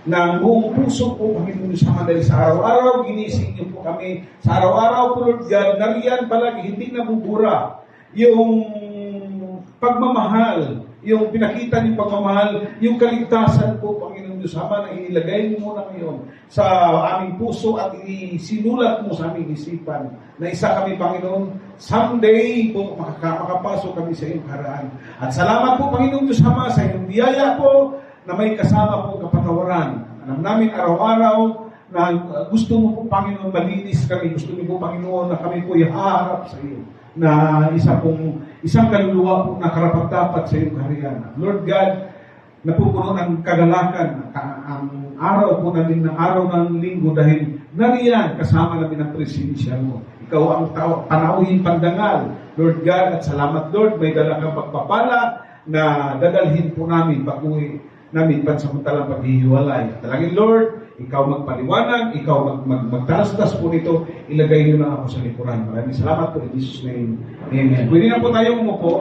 ng buong puso po, Panginoon Diyos Ama, dahil sa araw-araw, ginising niyo po kami. Sa araw-araw po, Lord God, nariyan palagi, hindi nabubura yung pagmamahal, yung pinakita niyong pagmamahal, yung kaligtasan po, Panginoon Diyos Ama, na ilagay mo muna ngayon sa aming puso at isinulat mo sa aming isipan na isa kami, Panginoon, someday po makapasok kami sa iyong karaan. At salamat po, Panginoon Diyos Ama, sa iyong biyaya po na may kasama po kapatawaran. Alam namin araw-araw na gusto mo po, Panginoon, malinis kami. Gusto mo po, Panginoon, na kami po ihaharap sa iyo na isang kaluluwa po na karapat-dapat sa iyong kaharian. Lord God, napupuno ng kagalakan ang araw po namin ng araw ng linggo dahil nariyan kasama namin ang presensya mo. Ikaw ang panauhin pandangal, Lord God, at salamat, Lord, may dala kang pagpapala na dadalhin po namin pag-uwi namin pansamantalang paghihiwalay. Talangin, Lord, ikaw magpaliwanag, ikaw magtalastas po nito, ilagay niyo na ako sa likuran. Maraming salamat po in Jesus' name. Amen. Pwede na po tayong umupo.